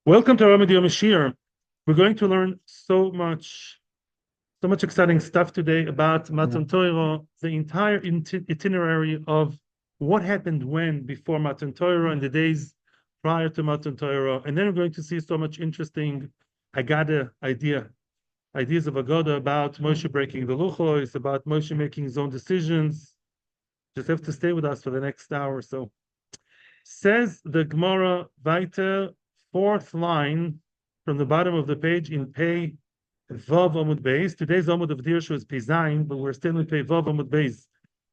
Welcome to Ramad Yom Shir. We're going to learn so much exciting stuff today about Matan Torah, the entire itinerary of what happened when before Matan Torah and the days prior to Matan Torah, and then we're going to see so much interesting ideas of Agada about Moshe breaking the luchos, about Moshe making his own decisions. Just have to stay with us for the next hour or so. Says the Gemara weiter, fourth line from the bottom of the page in Pei Vav Amud Beis. Today's Amud of Dirshu is Pizayin, but we're still in Pei Vav Amud Beis.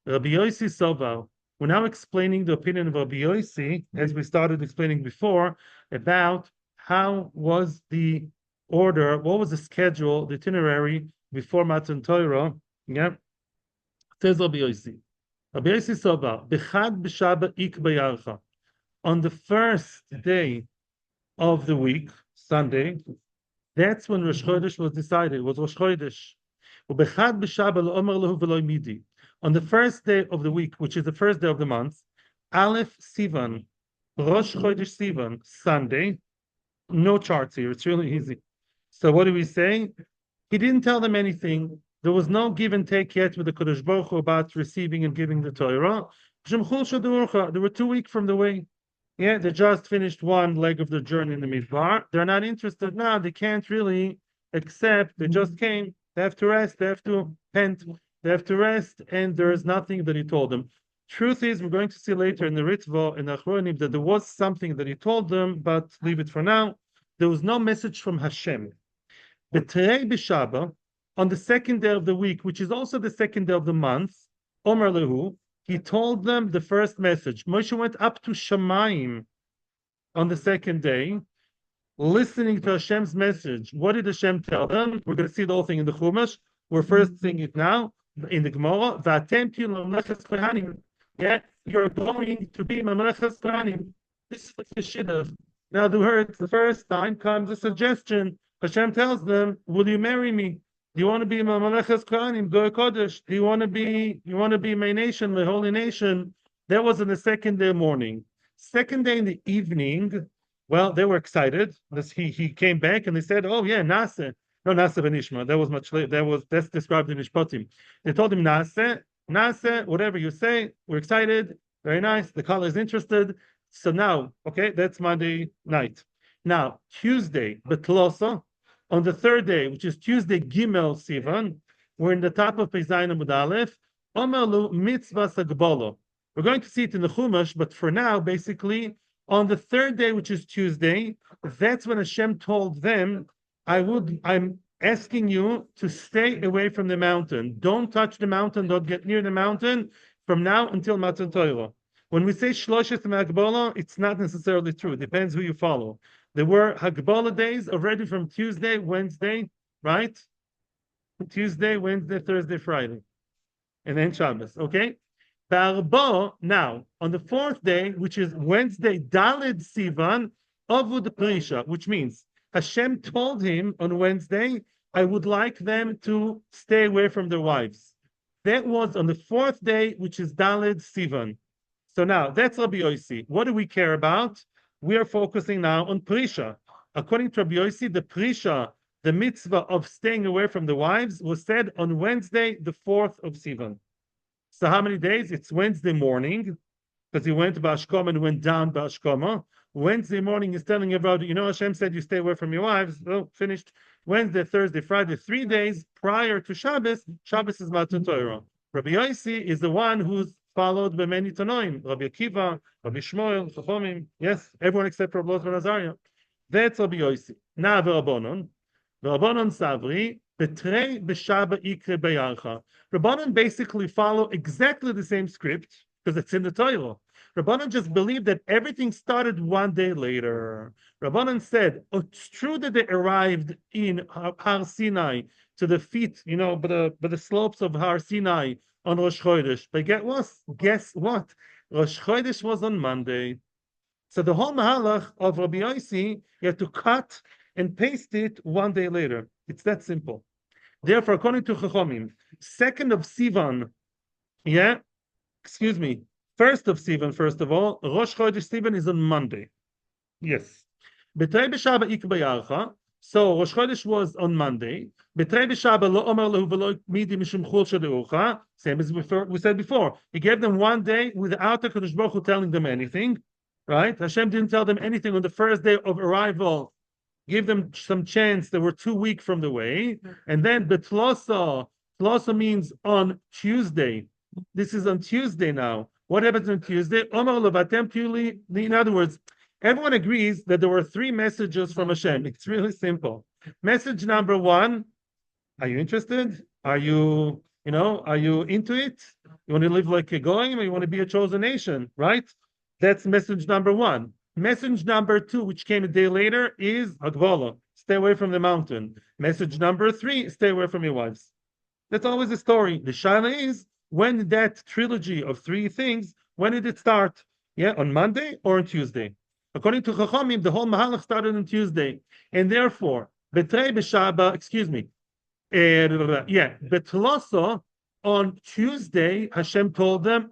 Rabbi Yossi Soval. We're now explaining the opinion of Rabbi Yossi, as we started explaining before, about how was the order, what was the schedule, the itinerary before Matan Torah. Yeah, says Rabbi Yossi. Rabbi Yossi Soval. Bechad b'Shabbat ik b'Yarcha. On the first day of the week, Sunday, that's when Rosh Chodesh was decided. It was Rosh Chodesh. On the first day of the week, which is the first day of the month, Aleph Sivan, Rosh Chodesh Sivan, Sunday. No charts here. It's really easy. So what do we say? He didn't tell them anything. There was no give and take yet with the Kodesh Baruch Hu about receiving and giving the Torah. They were 2 weeks from the way. Yeah, they just finished one leg of the journey in the Midbar. They're not interested now. They can't really accept. They just came. They have to rest. They have to pent. They have to rest. And there is nothing that he told them. Truth is, we're going to see later in the Ritva and Achronim that there was something that he told them, but leave it for now. There was no message from Hashem. B'terei b'Shabbat, on the second day of the week, which is also the second day of the month, Omer Lehu, he told them the first message. Moshe went up to Shamayim on the second day, listening to Hashem's message. What did Hashem tell them? We're going to see the whole thing in the Chumash. We're first seeing it now in the Gemara. Yeah, you're going to be Mamlechas Kohanim. This is like the Shidduch. Now, the first time comes a suggestion. Hashem tells them, "Will you marry me? Do you want to be my Malachas Kohanim, Goy Kodesh? Do you want to be my nation, my holy nation?" That was on the second day morning. Second day in the evening, well, they were excited. He came back and they said, "Oh yeah, Nase." No, Nase Benishma. That was much later. That's described in Mishpatim. They told him Nase, whatever you say, we're excited. Very nice. The caller is interested. So now, okay, that's Monday night. Now, Tuesday, Betlosa. On the third day, which is Tuesday, Gimel Sivan, we're in the top of Peizayin Amud Aleph. Omerlu mitzvah sagbolo. We're going to see it in the Chumash, but for now, basically, on the third day, which is Tuesday, that's when Hashem told them, I'm asking you to stay away from the mountain. Don't touch the mountain. Don't get near the mountain from now until Matan Torah. When we say Shloshet Hagbola, it's not necessarily true. It depends who you follow. There were Hagbola days already from Tuesday, Wednesday, right? Tuesday, Wednesday, Thursday, Friday. And then Shabbos, okay? Barbo, now, on the fourth day, which is Wednesday, Daled Sivan, Avud Prisha, which means Hashem told him on Wednesday, I would like them to stay away from their wives. That was on the fourth day, which is Daled Sivan. So now, that's Rabbi Yossi. What do we care about? We are focusing now on Prisha. According to Rabbi Yossi, the Prisha, the mitzvah of staying away from the wives, was said on Wednesday, the 4th of Sivan. So how many days? It's Wednesday morning, because he went to Bashkoma and went down Bashkoma. Wednesday morning, he's telling everybody, Hashem said you stay away from your wives. Well, finished. Wednesday, Thursday, Friday, 3 days prior to Shabbos. Shabbos is Matan Torah. Rabbi Yossi is the one who's followed by many Tanoim, Rabbi Akiva, Rabbi Shmuel, Chachomim, yes, everyone except Rabbi Lot ben Azariah. That's Rabbi Yossi. Now Rabbanon Savri, Betrei b'Shaba Ikre B'Yarcha. Rabbanon basically follow exactly the same script, because it's in the Torah. Rabbanon just believed that everything started one day later. Rabbanon said, it's true that they arrived in Har Sinai to the feet, by the slopes of Har Sinai, on Rosh Chodesh. But guess what? Rosh Chodesh was on Monday. So the whole mahalach of Rabbi Yossi, you have to cut and paste it one day later. It's that simple. Therefore, according to Chachomim, 2nd of Sivan, first of Sivan, first of all, Rosh Chodesh Sivan is on Monday. Yes. B'trei b'Shabbat ik b'yarcha. So Rosh Chodesh was on Monday. B'trei b'Shabbat lo omer lehu v'lo midi mishum chul shede'ucha. Same as we said before. He gave them one day without the Kadosh Baruch Hu telling them anything. Right? Hashem didn't tell them anything on the first day of arrival. Give them some chance. They were too weak from the way. And then betlosa. Tlosa means on Tuesday. This is on Tuesday now. What happens on Tuesday? In other words, everyone agrees that there were three messages from Hashem. It's really simple. Message number one, are you interested? Are you into it? You want to live like a goyim, or you want to be a chosen nation, right? That's message number one. Message number two, which came a day later, is Agvala. Stay away from the mountain. Message number three, stay away from your wives. That's always the story. The shaila is, when did that trilogy of three things, when did it start? Yeah, on Monday or on Tuesday? According to Chachamim, the whole Mahalach started on Tuesday. And therefore, Betrei b'Shaba, Betloso, on Tuesday, Hashem told them,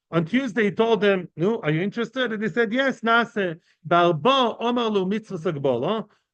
on Tuesday, he told them, no, are you interested? And they said, yes, Nase.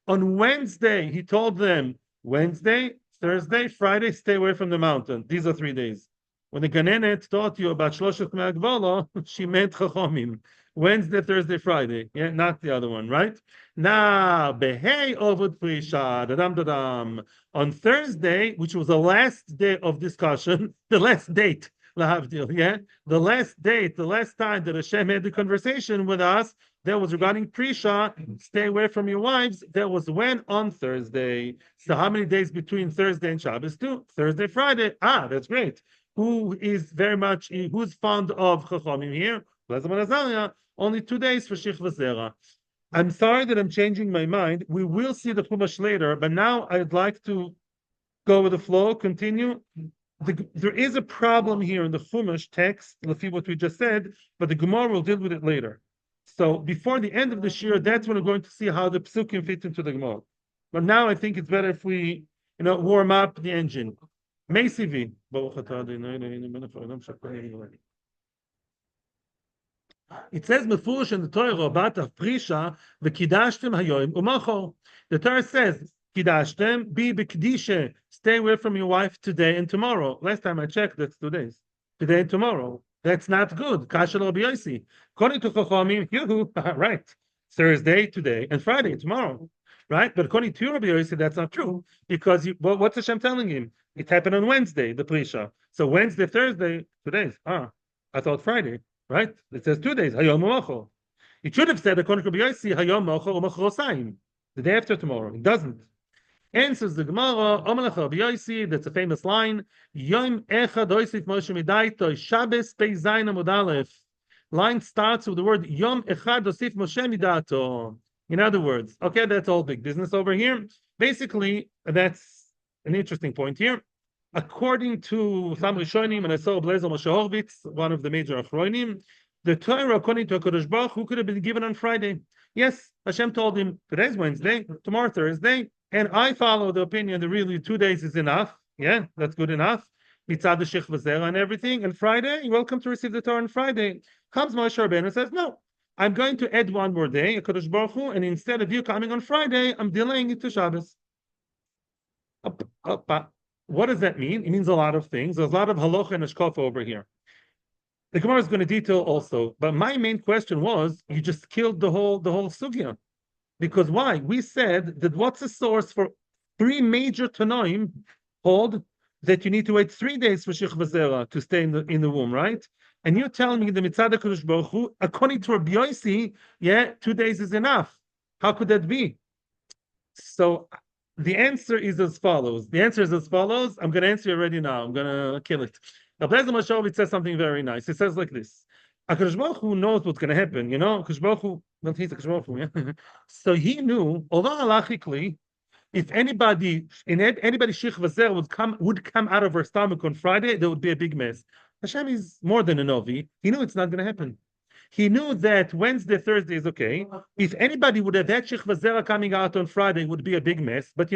On Wednesday, he told them, Wednesday, Thursday, Friday, stay away from the mountain. These are 3 days. When the Ganenet taught you about Shloshet Me'agvola, she meant Chachomim. Wednesday, Thursday, Friday. Yeah, not the other one, right? Now, Behei Ovud Prisha, dadam. On Thursday, which was the last day of discussion, the last date, yeah? The last date, the last time that Hashem had the conversation with us, that was regarding Prisha, stay away from your wives. That was when? On Thursday. So how many days between Thursday and Shabbos? 2. Thursday, Friday. Ah, that's great. Who's fond of Chachomim here? Only 2 days for Shich V'Zera. I'm sorry that I'm changing my mind. We will see the Chumash later, but now I'd like to go with the flow, continue. There is a problem here in the Chumash text, what we just said, but the Gemara will deal with it later. So before the end of the year, that's when we're going to see how the psukim fit into the Gemara. But now I think it's better if we, warm up the engine. Meisivi. It says Mefurish in the Torah about Prisha v'kidashtem hayoim umachor. The Torah says kidashtem be b'kedisha. Stay away from your wife today and tomorrow. Last time I checked, that's 2 days. Today and tomorrow. That's not good. Kasha lo b'yosi. According to Chachamim, right? Thursday today and Friday tomorrow, right? But according to Rabbi Yossi, that's not true because what's Hashem telling him? It happened on Wednesday, the Prisha. So Wednesday, Thursday, 2 days. I thought Friday, right? It says 2 days. Hayom u'machor. It should have said according to Rabbi Yossi, Hayom u'machor u'machorosayim. The day after tomorrow. It doesn't. Answers the Gemara, Omelech Rabbi Yossi, that's a famous line, Yom Echad Oisif Moshe Midaito, Shabbos Pei Zayin Amud Aleph. Line starts with the word Yom Echad Osif Moshe Midato. In other words, okay, that's all big business over here. Basically, that's an interesting point here. According to some Rishonim, and I saw Blazer Moshe Horvitz, one of the major Achronim, the Torah, according to HaKadosh Baruch Hu, could have been given on Friday. Yes, Hashem told him, today's Wednesday, tomorrow Thursday, and I follow the opinion that really 2 days is enough. Yeah, that's good enough. Mitzad the Shich V'Zera and everything. And Friday, you're welcome to receive the Torah on Friday. Comes Moshe Rabbenu and says, no, I'm going to add one more day, HaKadosh Baruch Hu, and instead of you coming on Friday, I'm delaying it to Shabbos. What does that mean? It means a lot of things. There's a lot of halacha and hashkafa over here. The Gemara is going to detail also, but my main question was, you just killed the whole sugya. Because why? We said that what's the source for 3 major Tanoim hold that you need to wait 3 days for Shich V'Zera to stay in the womb, right? And you're telling me the Mitzad HaKadosh Baruch Hu, according to Rabbi Yossi, 2 days is enough. How could that be? So the answer is as follows. I'm going to answer you already now. I'm going to kill it. Rabbi Moshe says something very nice. He says like this. HaKadosh Baruch Hu knows what's going to happen, HaKadosh Baruch Hu, well, he's HaKadosh Baruch Hu, yeah? So he knew, although halachically, if anybody Shich V'Zera would come out of her stomach on Friday, there would be a big mess. Hashem is more than a Novi. He knew it's not going to happen. He knew that Wednesday, Thursday is okay. If anybody would have had Shich V'Zera coming out on Friday, it would be a big mess. But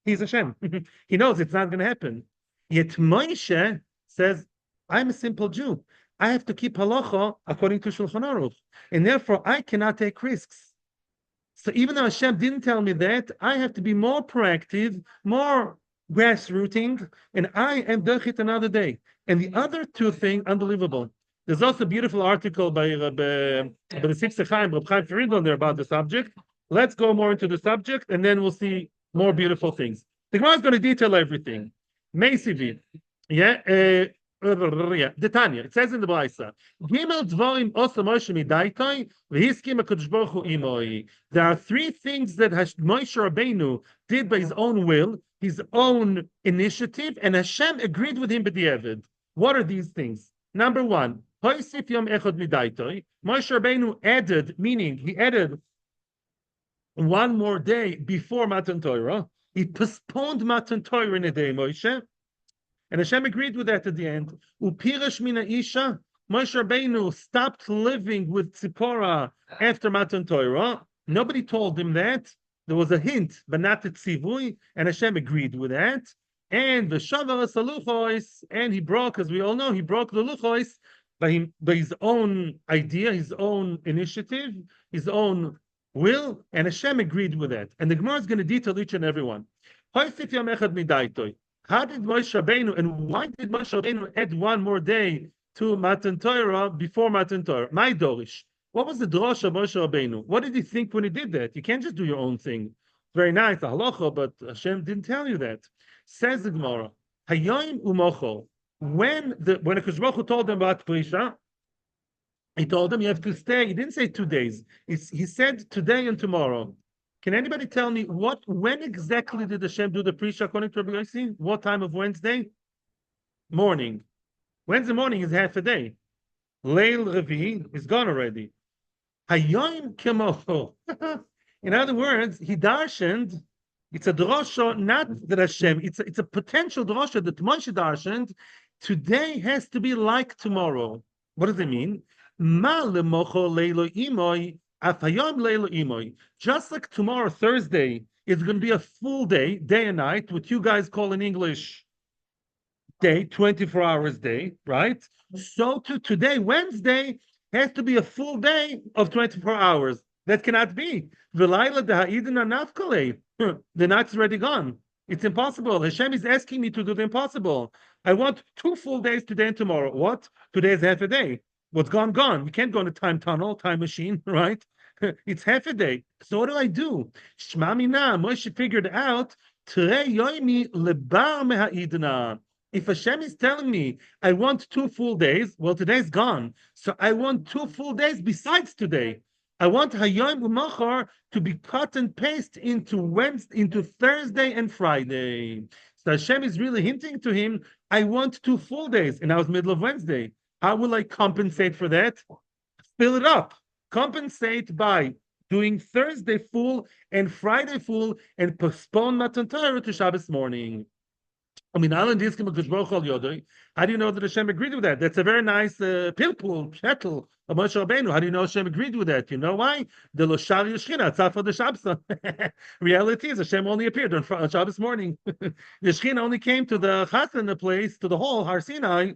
he's Hashem. He knows it's not going to happen. Yet Moshe says, I'm a simple Jew. I have to keep halacha according to Shulchan Aruch, and therefore I cannot take risks. So even though Hashem didn't tell me that, I have to be more proactive, more grassrooting, and I am dochit another day. And the other two things, unbelievable. There's also a beautiful article by the Sifsei Chaim, Reb Chaim Friedlander there about the subject. Let's go more into the subject, and then we'll see more beautiful things. The Gemara is going to detail everything. Meisivi, the Tanya. It says in the Braisa, there are three things that Moshe Rabbenu did by his own will, his own initiative, and Hashem agreed with him b'diavad. What are these things? Number one, Moshe Rabbenu added, meaning he added one more day before Matan Torah. He postponed Matan Torah in a day, Moshe. And Hashem agreed with that at the end. Upirash mina isha, Moshe Rabbenu stopped living with Tzipora after Matan Torah. Nobody told him that. There was a hint, but not a tzivui, and Hashem agreed with that. And the shavar saluchois, and he broke, as we all know, he broke the luchois by his own idea, his own initiative, his own will, and Hashem agreed with that. And the Gemara is going to detail each and every one. How did Moshe Rabbenu, and why did Moshe Rabbenu add one more day to Matan Torah before Matan Torah? My Dorish. What was the drosh of Moshe Rabbenu? What did he think when he did that? You can't just do your own thing. Very nice, halacha, but Hashem didn't tell you that. Says the Gemara, Hayoim umochol. When Akash Baruch Hu told them about Prisha, he told them you have to stay. He didn't say 2 days. He said today and tomorrow. Can anybody tell me when exactly did Hashem do the Prisha according to Rabbi Yossi? What time of Wednesday? Morning. Wednesday morning is half a day. Leil Revi is gone already. Hayoim kemocho. In other words, he darshaned. It's a drosha, not that Hashem. It's a potential drosha that Moshe darshaned. Today has to be like tomorrow. What does it mean? Ma lemocho leilo imoy. Just like tomorrow, Thursday, is going to be a full day, day and night, what you guys call in English day, 24 hours day, right? So to today, Wednesday, has to be a full day of 24 hours. That cannot be. The night's already gone. It's impossible. Hashem is asking me to do the impossible. I want 2 full days today and tomorrow. What? Today is half a day. What's gone, gone. You can't go in a time tunnel, time machine, right? It's half a day. So what do I do? Shma mina, Moshe figured out, if Hashem is telling me I want 2 full days, well, today's gone. So I want 2 full days besides today. I want Hayom u'machar to be cut and paste into Wednesday, into Thursday and Friday. So Hashem is really hinting to him, I want 2 full days, and I was middle of Wednesday. How will I compensate for that? Fill it up. Compensate by doing Thursday full and Friday full and postpone Matan Torah to Shabbos morning. I mean, how do you know that Hashem agreed with that? That's a very nice pilpul, shetl of Moshe Rabbenu. How do you know Hashem agreed with that? You know why? The Loshar Yeshchina, it's not for the Shabbos. Reality is Hashem only appeared on Shabbos morning. The Shechina only came to the Chatan, the place, to the hall, Har Sinai,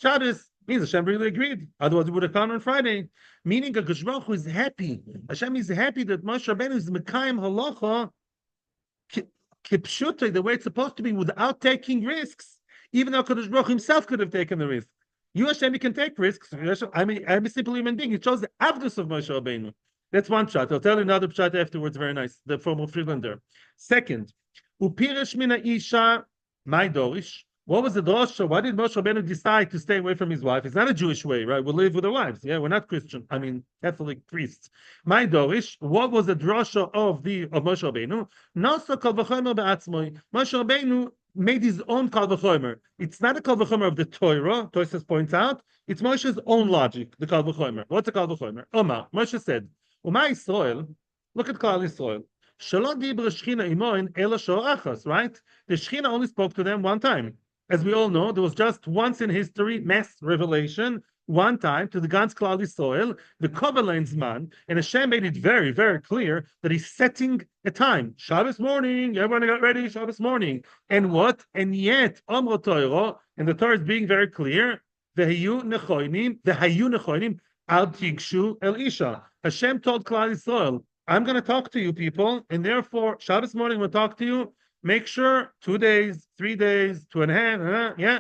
Shabbos. Means Hashem really agreed. Otherwise, he would have come on Friday. Meaning, Akash Baruch Hu is happy. Hashem is happy that Moshe Rabbenu is Mekayim Halacha kipshuta, the way it's supposed to be, without taking risks. Even though Akash Baruch Hu himself could have taken the risk. You, Hashem, you can take risks. I'm a simple human being. It shows the avdus of Moshe Rabbenu. That's one shot. I'll tell you another shot afterwards. Very nice. The formal Friedlander. Second, Upirish mina isha, my dorish. What was the drosha? Why did Moshe Rabbenu decide to stay away from his wife? It's not a Jewish way, right? We live with our wives. Yeah, we're not Christian. I mean, Catholic priests. My dorish. What was the drosha of Moshe Rabbenu? Nasa kal v'chomer be'atzmoi. Moshe Rabbenu made his own kal v'chomer. It's not a kal v'chomer of the Torah. Tosfos points out. It's Moshe's own logic. The kal v'chomer. What's a kal v'chomer? Omar. Moshe said, "Uma Yisrael." Look at Klal Yisrael. Shalom dibra Shechina imoin ela sho'achas. Right? The Shechina only spoke to them one time. As we all know, there was just once in history mass revelation, one time to the Gans Klal Yisrael, the Kovalain's man, and Hashem made it very, very clear that he's setting a time. Shabbos morning, everyone got ready, Shabbos morning. And what? And yet, Amro Torah, and the Torah is being very clear, Vehayu nechoinim al tigshu el isha. Hashem told Klal Yisrael, I'm going to talk to you people, and therefore Shabbos morning will talk to you. Make sure 2 days, 3 days, 2.5, yeah.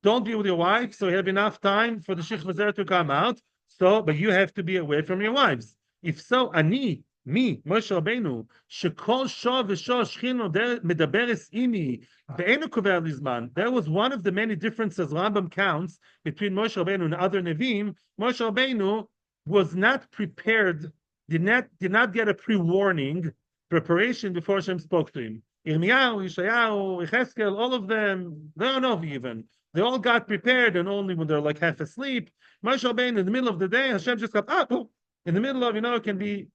Don't be with your wife, so you have enough time for the Shich Vazer to come out. So, but you have to be away from your wives. If so, me, Moshe Rabbenu, shekol shah v'shah shchino medaberes imi ve'enu kover lizman. That was one of the many differences Rambam counts between Moshe Rabbenu and other Nevi'im. Moshe Rabbenu was not prepared, did not get a pre-warning, preparation before Hashem spoke to him. Yirmiyahu, Yeshayahu, Yecheskel, all of them, they don't know even. They all got prepared, and only when they're like half asleep. Moshe Rabbeinu, in the middle of the day, Hashem just got, in the middle of, it can be,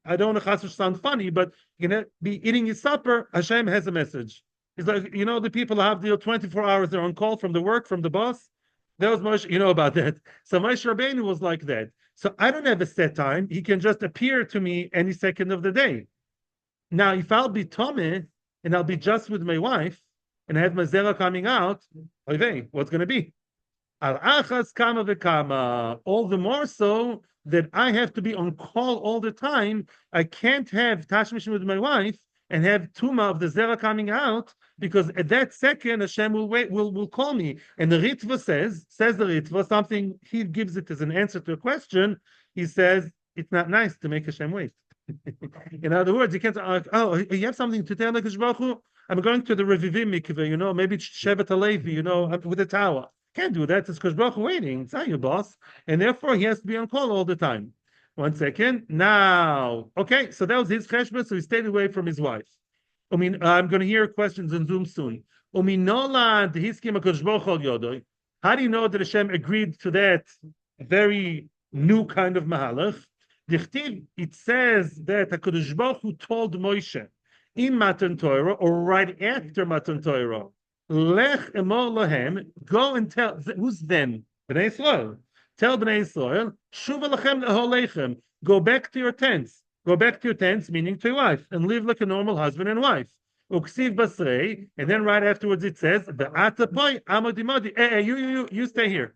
I don't want to sound funny, but you can be eating your supper, Hashem has a message. It's like, the people have 24 hours, they're on call from the work, from the boss. That was Moshe, you know about that. So Moshe Rabbeinu was like that. So I don't have a set time. He can just appear to me any second of the day. Now, if I'll be Tomeh, and I'll be just with my wife, and I have my zera coming out, what's going to be? Al achas kama v'kama. All the more so that I have to be on call all the time. I can't have tashmishin with my wife and have tuma of the zera coming out, because at that second Hashem will call me. And the Ritva says the Ritva, something he gives it as an answer to a question. He says it's not nice to make Hashem wait. In other words, you can't say, you have something to tell Hakadosh Baruch Hu? I'm going to the Revivim mikveh, maybe it's Shevet HaLevi, with a tower. Can't do that. It's Hakadosh Baruch Hu waiting. It's not your boss. And therefore, he has to be on call all the time. 1 second. Now, okay, so that was his cheshbon, so he stayed away from his wife. I'm going to hear questions on Zoom soon. How do you know that Hashem agreed to that very new kind of mahalach? It says that HaKadosh Baruch Hu told Moshe in Matan Torah, or right after Matan Torah, Lech emor lahem, go and tell, who's them? Bnei Yisrael. Tell Bnei Yisrael, Shuva lachem leholechem, go back to your tents. Go back to your tents, meaning to your wife, and live like a normal husband and wife. Uksiv basrei, and then right afterwards it says, Be'ata poi amodimodi, you stay here.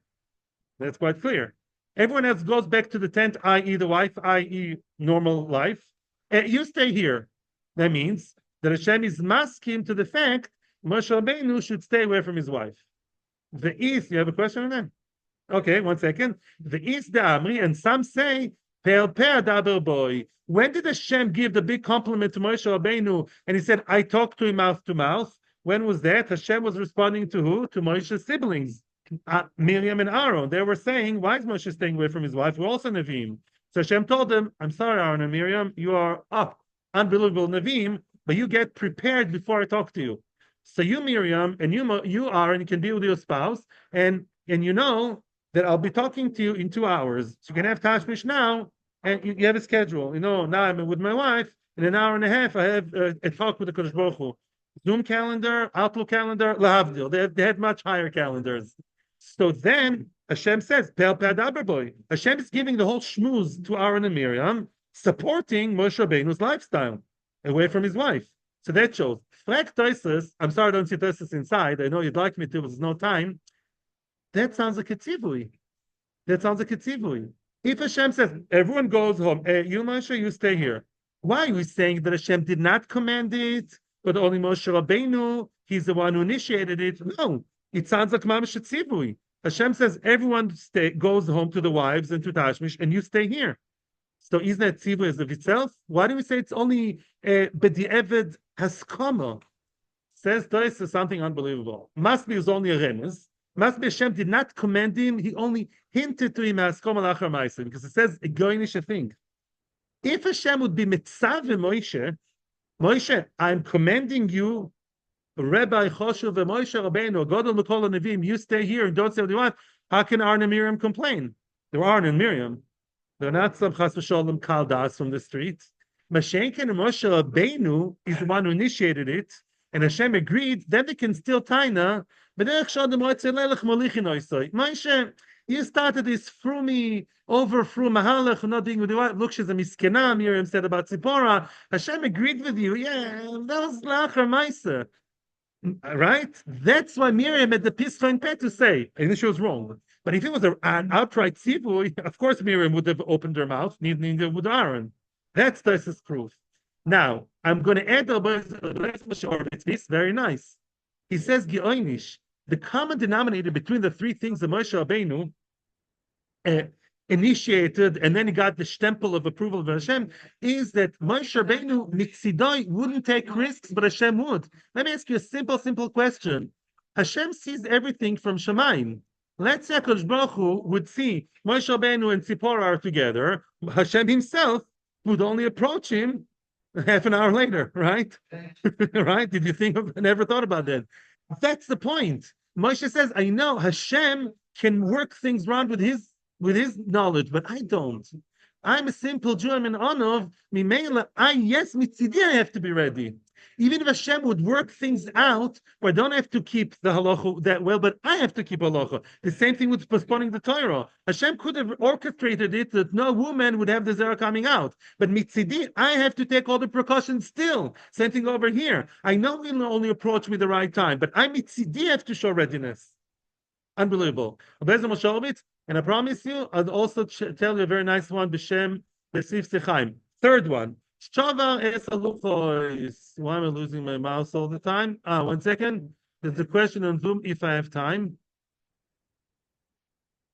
That's quite clear. Everyone else goes back to the tent, i.e. the wife, i.e. normal life. You stay here. That means that Hashem is masking to the fact Moshe Rabbenu should stay away from his wife. The East, you have a question on that? Okay, 1 second. The East the Amri, and some say, Per daber boy. When did Hashem give the big compliment to Moshe Rabbenu and he said, I talked to him mouth to mouth? When was that? Hashem was responding to who? To Moshe's siblings. Miriam and Aaron, they were saying, why is Moshe staying away from his wife? We're also Nevi'im. So Hashem told them, I'm sorry, Aaron and Miriam, you are unbelievable Nevi'im, but you get prepared before I talk to you. So you, Miriam, and you Aaron, you can be with your spouse, and you know that I'll be talking to you in 2 hours. So you can have Tashmish now, and you have a schedule. Now I'm with my wife, in an hour and a half, I have a talk with the Kodesh Baruch Hu. Zoom calendar, Outlook calendar, lahavdil. They had much higher calendars. So then Hashem says, Hashem is giving the whole shmooze to Aaron and Miriam, supporting Moshe Rabbeinu's lifestyle away from his wife. So that shows. I'm sorry I don't see Tosis inside. I know you'd like me to, but there's no time. That sounds like a tzivui. If Hashem says, everyone goes home, you Moshe, you stay here. Why are we saying that Hashem did not command it, but only Moshe Rabbeinu, he's the one who initiated it? No. It sounds like mamash tzivui. Hashem says everyone goes home to the wives and to Tashmish, and you stay here. So isn't that tzivui as of itself? Why do we say it's only b'di'eved haskama? Says Tosis something unbelievable. Must be it was only a remez. Must be Hashem did not command him. He only hinted to him haskama lachar ma'aser, because it says a goynish thing. If Hashem would be mitzav Moshe, I'm commanding you. Rabbi Choshev and Moshe Rabbeinu, Godel Mikol Nevim, you stay here and don't say what you want. How can Aaron and Miriam complain? They're Aaron and Miriam. They're not some Chas v'Sholem Kaldas from the streets. Mashenken and Moshe Rabbeinu is the one who initiated it, and Hashem agreed. Then they can still taina. Moshe, you started this through mahalach, not doing with the wife. Look, she's a miskena. Miriam said about Tzipora. Hashem agreed with you. Yeah, that was lachar ma'aser. Right? That's why Miriam had the pischa in pet to say, and she was wrong. But if it was an outright tzivui, of course Miriam would have opened her mouth, neither would Aaron. That's Tosfos proof. Now, I'm going to add this. Very nice. He says, Geoinish, the common denominator between the three things that Moshe Rabbenu initiated, and then he got the stempel of approval of Hashem, is that Moshe Rabbenu mitzidoi wouldn't take risks, but Hashem would. Let me ask you a simple question. Hashem sees everything from Shemayim. Let's say HaKadosh Baruch Hu would see Moshe Rabbenu and Tzipora are together. Hashem himself would only approach him half an hour later, right? Right? Did you think of? I never thought about that. That's the point. Moshe says, I know Hashem can work things around with his knowledge, but I don't. I'm a simple Jew. I'm an Anov. Mitzidi, I have to be ready. Even if Hashem would work things out, where I don't have to keep the halacha that well, but I have to keep halacha. The same thing with postponing the Torah. Hashem could have orchestrated it that no woman would have the zera coming out. But mitzidi, I have to take all the precautions still. Same thing over here. I know we'll only approach me the right time, but I mitzidi have to show readiness. Unbelievable. And I promise you, I'll also tell you a very nice one, B'Shem B'Sif Sechaim. Third one. Why am I losing my mouse all the time? 1 second. There's a question on Zoom if I have time.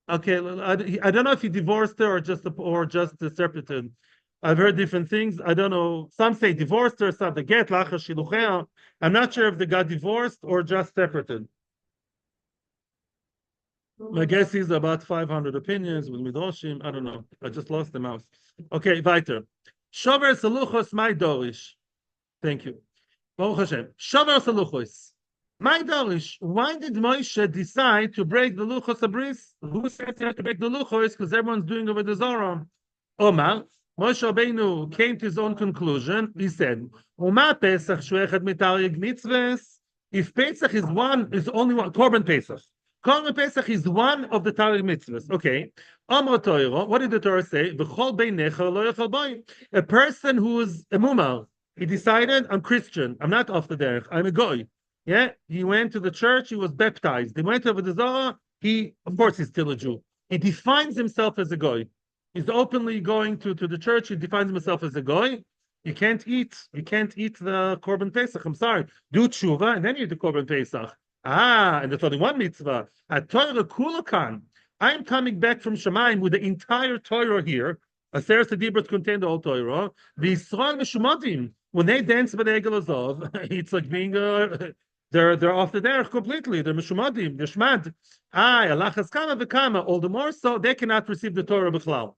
Okay, I don't know if he divorced her or just separated. I've heard different things. I don't know. Some say divorced her, some the get lacha shiluchea. I'm not sure if they got divorced or just separated. My guess is about 500 opinions with midrashim. I don't know. I just lost the mouse. Okay, weiter. Shover Saluchos my dorish. Thank you. Baruch Hashem. Shover Saluchos. My dorish. Why did Moshe decide to break the Luchos Abris? Who said he had to break the Luchos? Because everyone's doing over the Zorah. Omar. Moshe Rabbenu came to his own conclusion. He said, Oma Pesach Shuechad Mitaryag Mitzvahs. If Pesach is only one, Korban Pesach. Korban Pesach is one of the Taryag Mitzvahs. Okay. What did the Torah say? A person who is a mumar, he decided, I'm Christian, I'm not off the derech, I'm a goy. Yeah, he went to the church, he was baptized. He went over the Zohar, of course he's still a Jew. He defines himself as a goy. He's openly going to the church, he defines himself as a goy. You can't eat the Korban Pesach, I'm sorry. Do tshuva, and then you do Korban Pesach. And the 31 mitzvah, at Torah Kulakan. I'm coming back from Shemayim with the entire Torah here. Aseret Dibros contain the whole Torah. The Yisrael Meshumadim, when they dance with the Egel Azov, it's like being they're off the derech completely. They're Meshumadim, they're Shmad. Alachas Kama v'Kama. All the more so, they cannot receive the Torah b'chlal,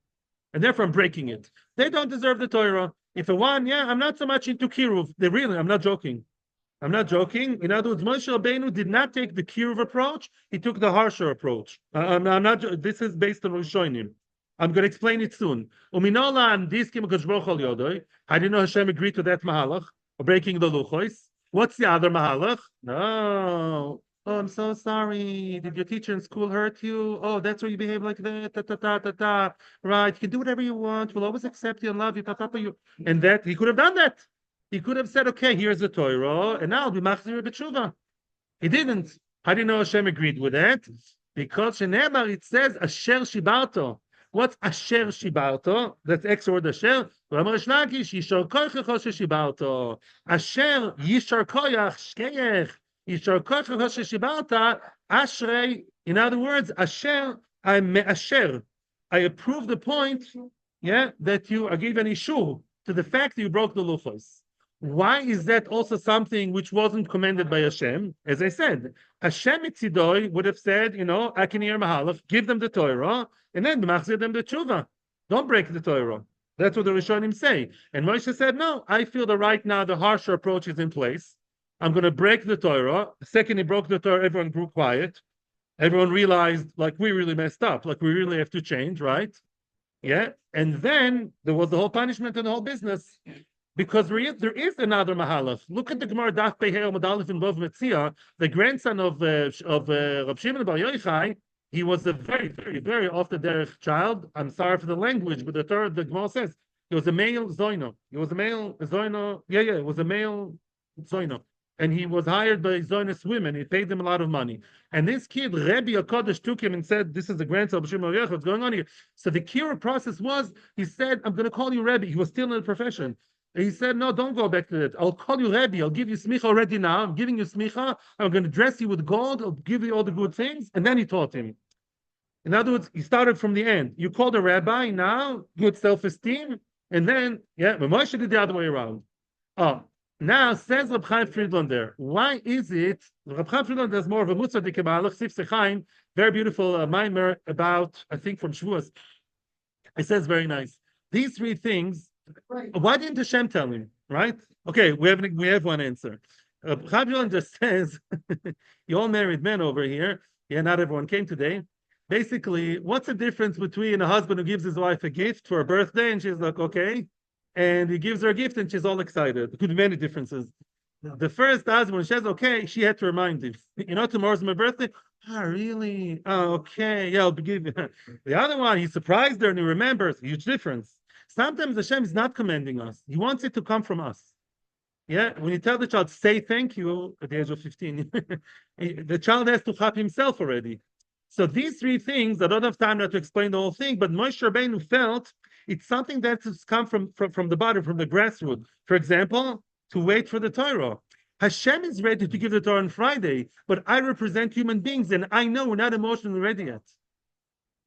and therefore I'm breaking it. They don't deserve the Torah. If I'm not so much into kiruv. I'm not joking. I'm not joking. In other words, Moshe Rabbenu did not take the kiruv approach. He took the harsher approach. I'm not. This is based on Rishonim. I'm going to explain it soon. How do you know Hashem agreed to that mahalach of breaking the luchos? What's the other mahalach? No. Oh, I'm so sorry. Did your teacher in school hurt you? Oh, that's why you behave like that. Ta, ta, ta, ta, ta. Right. You can do whatever you want. We'll always accept you and love you. Ta, ta, ta, you. And that he could have done that. He could have said, okay, here's the Torah, and now I'll be machzir b'tshuva. He didn't. How do you know Hashem agreed with that? Because Shenemar, it says, Asher Shibarto. What's Asher Shibarto? That's extra word Asher. Yishar koyach Shibarto. Asher Yishar koyach shkeyech. Yishar koyach Shibarta. Ashrei. In other words, Asher, I'm Asher. I approve the point, that you are given issue to the fact that you broke the luchos. Why is that also something which wasn't commanded by Hashem? As I said, Hashem Mitzidoi would have said, I can hear Mahalach, give them the Torah, and then b'machzir them the tshuva. Don't break the Torah. That's what the Rishonim say. And Moshe said, no, I feel that right now the harsher approach is in place. I'm going to break the Torah. The second he broke the Torah, everyone grew quiet. Everyone realized, we really messed up. We really have to change, right? Yeah. And then there was the whole punishment and the whole business. Because there another mahalach. Look at the Gemara Daf Pehel Medalef in Bov Metzia, the grandson of Rab Shimon Bar Yochai. He was a very, very, very off the derech child. I'm sorry for the language, but the Gemara says he was a male zoino. He was a male zoino. Yeah, it was a male zoino. and he was hired by Zionist women. He paid them a lot of money. And this kid, Rebbe HaKadosh, took him and said, "This is the grandson of Shimon Bar Yochai. What's going on here?" So the Kira process was, he said, "I'm going to call you Rebbe." He was still in the profession. And he said, "No, don't go back to that. I'll call you Rebbe. I'll give you smicha already now. I'm giving you smicha. I'm going to dress you with gold. I'll give you all the good things." And then he taught him. In other words, he started from the end. You called a rabbi, now good self-esteem, and then, but Moshe did the other way around. Oh, now says Reb Chaim Friedland there. Why is it? Reb Chaim Friedland has more of a Mutzadik Malach Sif Sechaim, very beautiful mimer about, I think, from Shavuos. It says very nice. These three things. Why didn't Hashem tell him? Right? Okay, we have one answer. Reb Chaim Friedland just says, you all married men over here. Yeah, not everyone came today. Basically, what's the difference between a husband who gives his wife a gift for her birthday and she's like, okay, and he gives her a gift and she's all excited? There could be many differences. The first husband, when she says, okay, she had to remind him, tomorrow's my birthday. Oh, really? Oh, okay. Yeah, I'll give you. The other one, he surprised her and he remembers. Huge difference. Sometimes Hashem is not commanding us. He wants it to come from us. Yeah, when you tell the child, say thank you at the age of 15, the child has to clap himself already. So these three things, I don't have time now to explain the whole thing, but Moshe Rabbenu felt it's something that has come from the bottom, from the grassroots. For example, to wait for the Torah. Hashem is ready to give the Torah on Friday, but I represent human beings, and I know we're not emotionally ready yet.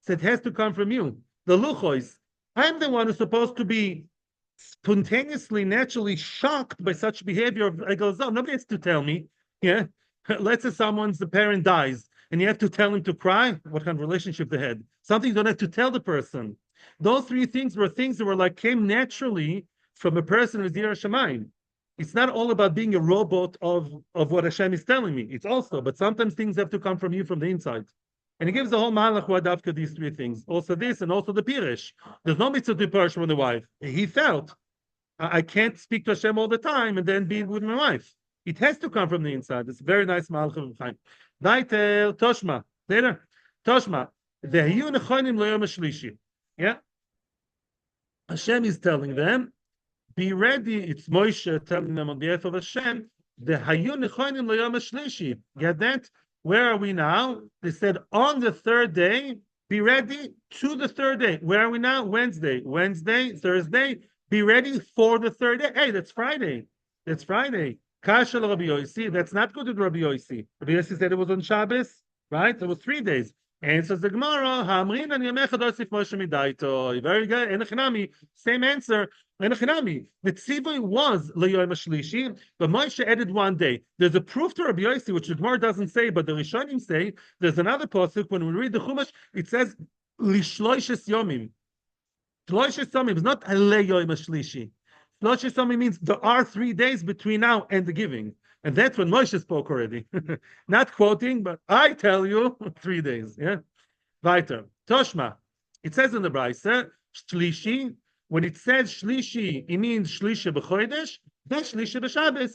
So it has to come from you. The luchos. I'm the one who's supposed to be spontaneously, naturally shocked by such behavior of Egel. Nobody has to tell me. Yeah, let's say someone's parent dies. And you have to tell him to cry. What kind of relationship they had? Something you don't have to tell the person. Those three things were things that were like came naturally from a person who's Yireh Shamayim. It's not all about being a robot of what Hashem is telling me. It's also, but sometimes things have to come from you from the inside. And he gives the whole malach wadavka these three things. Also this and also the pirish. There's no mitzvah to pirish from the wife. He felt, I can't speak to Hashem all the time and then be with my wife. It has to come from the inside. It's a very nice malach of Chaim. Daitel Toshma. Later. Toshma. Ve'hayu nechonim loyom hashlishi. Yeah. Hashem is telling them, be ready. It's Moshe telling them on behalf of Hashem. Ve'hayu nechonim loyom hashlishi. Get that? Where are we now? They said on the third day, be ready to the third day. Where are we now? Wednesday, Thursday. Be ready for the third day. Hey, that's Friday. That's Friday. Kashal Rabbi Yossi, that's not good with Rabbi Yossi. Rabbi Yossi said it was on Shabbos, right? It was 3 days. And so the Gemara, Hamrin and Yamecha Dosif Moshe Midaito. Very good. Enochinami, same answer. Enochinami. The tzivui was Le'yom HaShlishi, but Moshe added 1 day. There's a proof to Rabbi Yossi, which the Gemara doesn't say, but the Rishonim say. There's another pasuk when we read the Chumash, it says Lishloishes Yomim. Shloishes Yomim is not Le'yom HaShlishi. Shloishes Yomim means there are 3 days between now and the giving. And that's when Moshe spoke already. Not quoting, but I tell you 3 days. Yeah. Weiter. Toshma. It says in the Brayse, Shlishi. When it says Shlishi, it means Shlishi b'chodesh. That's Shlishi b'Shabbos.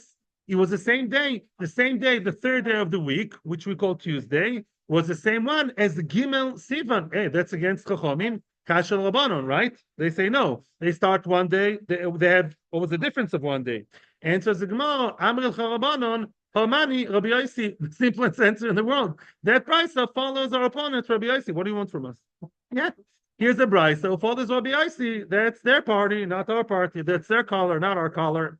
It was the same day. The same day, the third day of the week, which we call Tuesday, was the same one as the Gimel Sivan. Hey, that's against Chachomim. Kashal Rabbanon, right? They say no. They start 1 day. They have, what was the difference of 1 day? Answers the Gemara, Amril Charabanon, Hamani, Rabbi Yossi, the simplest answer in the world. That Brisa follows our opponent, Rabbi Yossi. What do you want from us? Yeah. Here's a Brisa who follows Rabbi Yossi. That's their party, not our party. That's their color, not our color.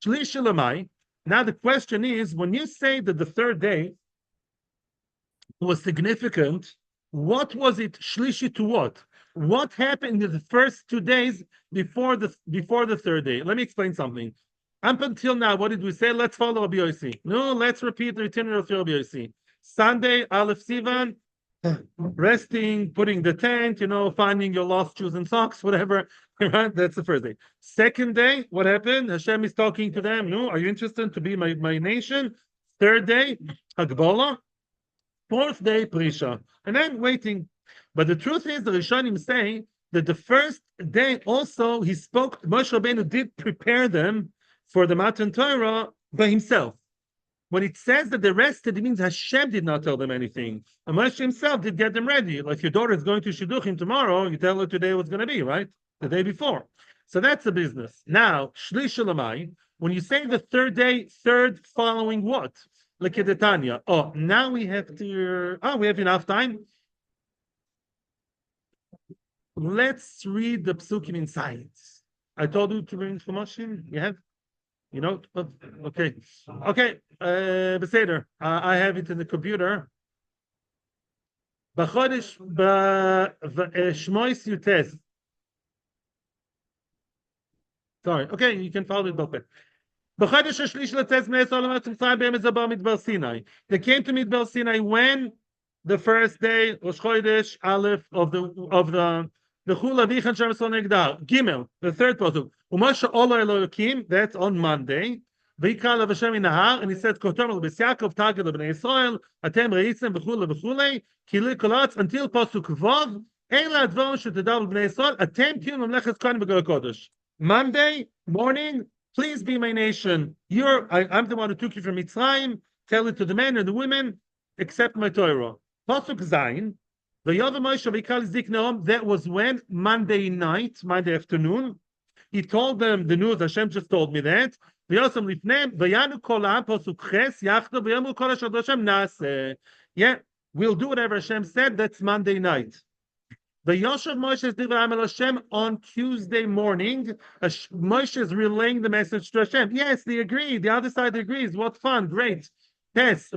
Shlish Elamai. Now the question is, when you say that the third day was significant, what was it Shlishi to what? What happened in the first 2 days before the third day? Let me explain something. Up until now, what did we say? Let's follow Rabbi Yossi. No, let's repeat the itinerary of Rabbi Yossi. Sunday, Aleph Sivan, resting, putting the tent, finding your lost shoes and socks, whatever. Right? That's the first day. Second day, what happened? Hashem is talking to them. No, are you interested to be my nation? Third day, Hagbola. Fourth day, Prisha. And then waiting. But the truth is, the Rishonim say that the first day also, Moshe Rabbenu did prepare them for the Matan Torah by himself. When it says that they rested, it means Hashem did not tell them anything. And Moshe himself did get them ready. Like your daughter is going to Shidduchim tomorrow, you tell her today what's going to be, right? The day before. So that's the business. Now, Shlish Elamai, when you say the third day, third following what? Lekidetanya. Oh, now we have enough time. Let's read the psukim inside. I told you to bring Chumashim. You have? You know? Okay. Okay. Beseder. I have it in the computer. B'chodesh Shmois Yutes. Sorry. Okay, you can follow it both ways. B'chodesh Shlish Letes Bnei Yisrael Mitzrayim Be'emes Haba Midbar Sinai. They came to Midbar Sinai when the first day was Chodesh Aleph of the Chula Vichan Shem Sonegdar Gimel, the third pasuk. Umasha Ola Elokim. That's on Monday. V'ikal Hashem in Nahar, and he said, "Kotomel b'Yakov Tagel b'Nei Yisrael Atem Reitzem v'Chule v'Chulei Kili Kolatz until pasuk Vav Eila Advarim Shetadav b'Nei Yisrael Atem Tiyun Mamlechas Kohen v'Gol Kodesh." Monday morning, please be my nation. I'm the one who took you from Mitzrayim. Tell it to the men and the women, accept my Torah. Pasuk Zayin. That was when? Monday night, Monday afternoon. He told them the news. Hashem just told me that. Yeah, we'll do whatever Hashem said. That's Monday night. Hashem on Tuesday morning. Moshe is relaying the message to Hashem. Yes, they agree. The other side agrees. What fun! Great. Yes.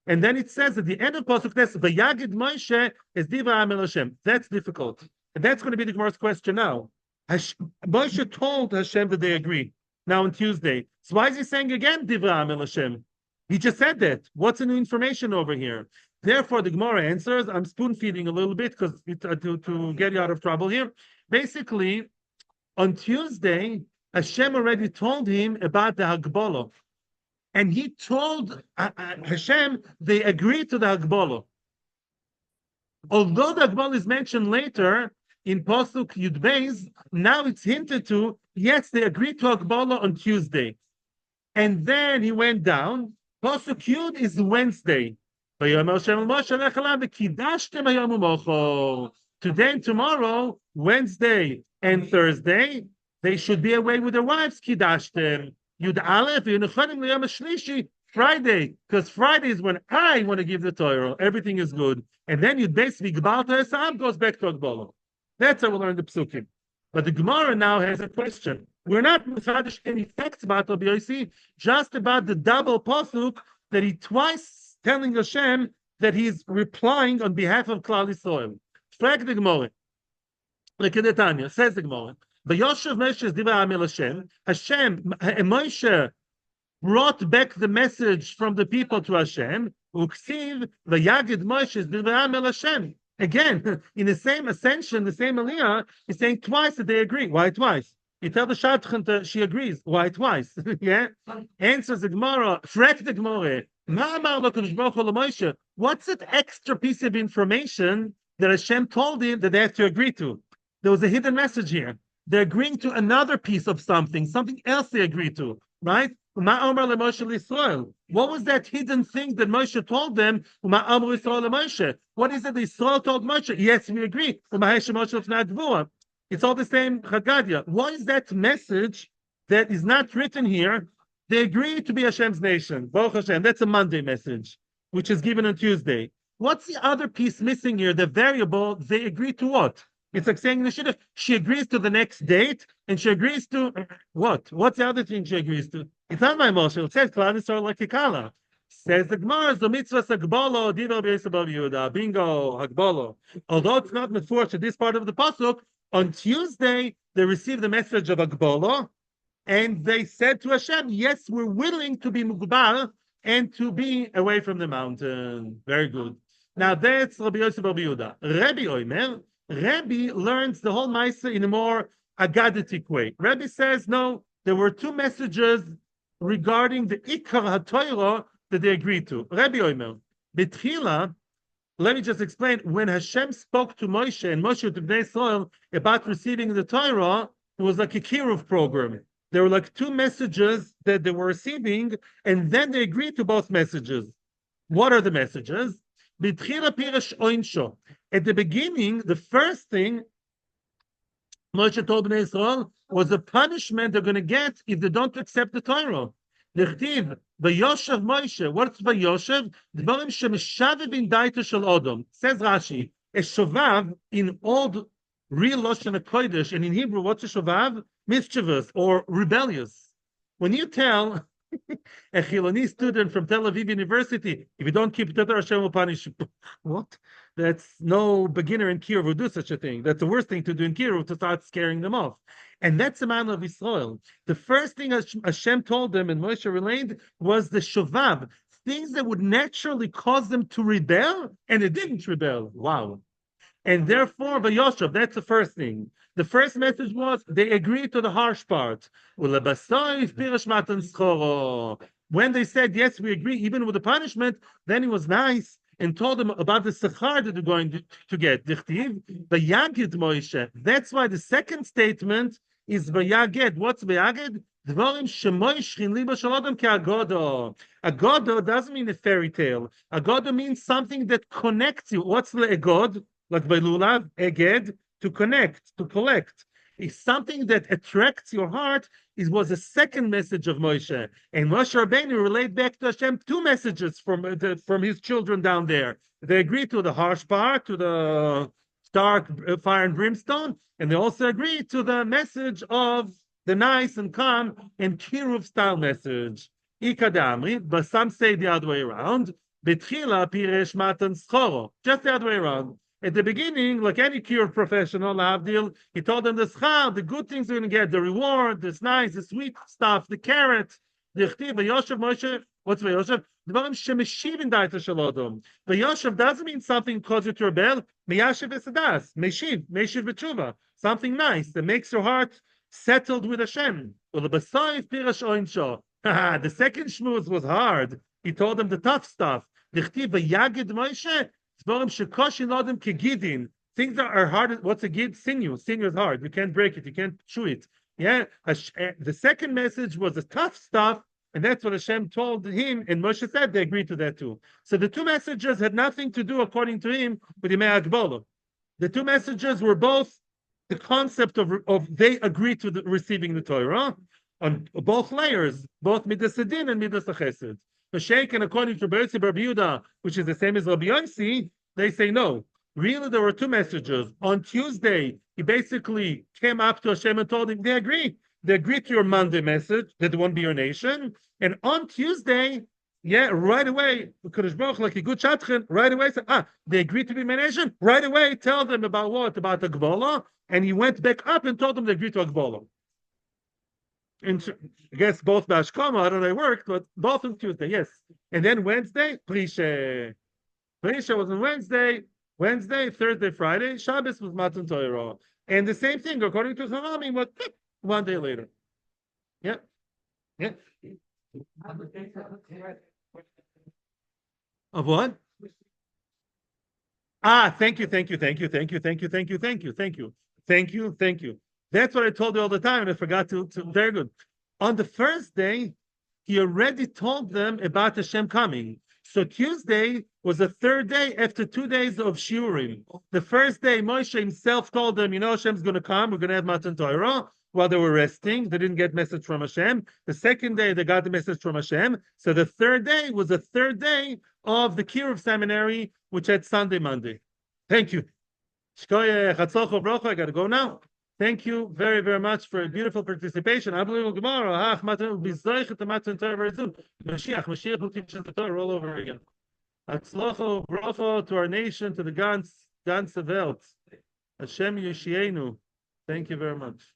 And then it says at the end of Pasuk Tes, "Vayagid Moshe is Divrei Hashem." That's difficult, and that's going to be the Gemara's question now. Moshe told Hashem that they agree now on Tuesday. So why is he saying again Divrei Hashem? He just said that. What's the new information over here? Therefore, the Gemara answers. I'm spoon feeding a little bit because to get you out of trouble here. Basically, on Tuesday, Hashem already told him about the Hagbolah. And he told Hashem they agreed to the Hagbolah. Although the Hagbolah is mentioned later in Pasuk Yud Beis, now it's hinted to, yes, they agreed to Hagbolah on Tuesday. And then he went down. Pasuk Yud is Wednesday. Today and tomorrow, Wednesday and Thursday, they should be away with their wives, Kidashtem. Yud Aleph, Friday, because Friday is when I want to give the Torah. Everything is good. And then Yud basically Gbalta Esam goes back to Hagbolah. That's how we learn the Psukim. But the Gemara now has a question. We're not mechadish any facts about Rabbi Yossi, just about the double pasuk that he twice telling Hashem that he's replying on behalf of Klal Yisrael. Frag the Gemara. Lekidetanya says the Gemara. V'yoshev Moshe Divrei Hashem. Moshe brought back the message from the people to Hashem. Uksiv v'yagid Moshe Divrei Hashem. Again, in the same ascension, the same aliyah, he's saying twice that they agree. Why twice? You tell the Shadchan she agrees. Why twice? Yeah. Answers the Gemara. Frek the Gemara. What's that extra piece of information that Hashem told him that they have to agree to? There was a hidden message here. They're agreeing to another piece of something else they agree to, right? What was that hidden thing that Moshe told them? What is it Israel told Moshe? Yes, we agree. It's all the same Chagadia. What is that message that is not written here? They agree to be Hashem's nation. Baruch Hashem. That's a Monday message, which is given on Tuesday. What's the other piece missing here? The variable, they agree to what? It's like saying in the Shidduch, she agrees to the next date, and she agrees to what? What's the other thing she agrees to? It's not my Moshe. It says, Klal Yisrael like Kikala. Says the Gemara, the mitzvah Hagbolo, Divrei B'Yisrael Yehuda. Bingo, Hagbolo. Although it's not meforshah this part of the pasuk, on Tuesday they received the message of Hagbolo, and they said to Hashem, yes, we're willing to be mugbar and to be away from the mountain. Very good. Now that's Rabbi Yosef Bar Yehuda. Rabbi Omer, Rabbi learns the whole Maisa in a more agaditic way. Rabbi says, no, there were two messages regarding the Ikar HaTorah that they agreed to. Rabbi Omer, B'tchila, let me just explain, when Hashem spoke to Moshe and Moshe to Bnei Yisrael about receiving the Torah, it was like a kiruv program. There were like two messages that they were receiving, and then they agreed to both messages. What are the messages? B'tchila pirash oinsho. At the beginning, the first thing Moshe told Bnei Israel was the punishment they're going to get if they don't accept the Torah. L'chtiv, v'yoshev Moshe. What's v'yoshev? Dvarim shemeshavev in daita shel Odom. Says Rashi, a shovav in old real Lashon HaKodesh, and in Hebrew, what's a shovav? Mischievous or rebellious. When you tell a Chiloni student from Tel Aviv University, if you don't keep Torah, Hashem will punish you. What? That's no beginner in Kiruv would do such a thing. That's the worst thing to do in Kiruv, to start scaring them off. And that's the man of Israel. The first thing Hashem told them, and Moshe relayed, was the shovav, things that would naturally cause them to rebel, and they didn't rebel. Wow. And therefore, Vayoshav, that's the first thing. The first message was they agreed to the harsh part. When they said, yes, we agree, even with the punishment, then he was nice and told them about the sechar that they're going to get. Vayagid Moshe. That's why the second statement is Vayagid. What's Vayagid? Dvarim shemoishchin liba shel adam ke'agodo. Agodo doesn't mean a fairy tale. Agodo means something that connects you. What's le'egod? Like by lulav, eged, to connect, to collect. It's something that attracts your heart. It was a second message of Moshe. And Moshe Rabbenu relayed back to Hashem two messages from his children down there. They agreed to the harsh part, to the stark fire and brimstone, and they also agreed to the message of the nice and calm and Kiruv style message. Ikadamri, but some say the other way around. Betchila piresh matan schoro. Just the other way around. At the beginning, like any Kiruv professional, Avdil, he told them the schar, the good things they're going to get, the reward, this nice, the sweet stuff, the carrot, the chtiv, Vayoshev Moshe. What's Vayoshev? Dvarim shemeshiv in daita shel Odom. Vayoshev doesn't mean something causes you to rebel. Meyashev esadas, meshiv b'tshuva, something nice that makes your heart settled with Hashem. The second shmuz was hard. He told them the tough stuff. The chtiv vayagid Moshe. Things that are hard. What's a gid? Sinew. Sinew is hard. You can't break it. You can't chew it. Yeah. The second message was the tough stuff, and that's what Hashem told him. And Moshe said they agreed to that too. So the two messages had nothing to do, according to him, with Yimei Agbola. The two messages were both the concept of they agreed to receiving the Torah on both layers, both Midas Adin and Midas Chesed. And according to Rabbi Yehuda, which is the same as Rabbi Yossi, they say no. Really, there were two messages. On Tuesday, he basically came up to Hashem and told him they agree. They agree to your Monday message that they won't be your nation. And on Tuesday, right away, Kodesh Baruch like a good shatchen, right away said, they agreed to be my nation. Right away, tell them about what? About the Gbola. And he went back up and told them they agreed to Gbola. And I guess both Bashkama, I don't know how it worked, but both on Tuesday, yes. And then Wednesday, Prisha. Prisha was on Wednesday, Thursday, Friday. Shabbos was Matan Torah. And the same thing, according to Chachamim, was one day later. Yeah. Yeah. Of what? Thank you. That's what I told you all the time, and I forgot to very good. On the first day, he already told them about Hashem coming. So Tuesday was the third day after 2 days of shiurim. The first day, Moshe himself told them, Hashem's going to come. We're going to have Matan Torah. While they were resting, they didn't get message from Hashem. The second day, they got the message from Hashem. So the third day was the third day of the Kiruv seminary, which had Sunday, Monday. Thank you. I got to go now. Thank you very, very much for a beautiful participation. Unbelievable Gemara. Mashiach will teach us the Torah all over again. Hatzlacho, bracha to our nation, to the ganze Welt. Hashem Yeshienu. Thank you very much.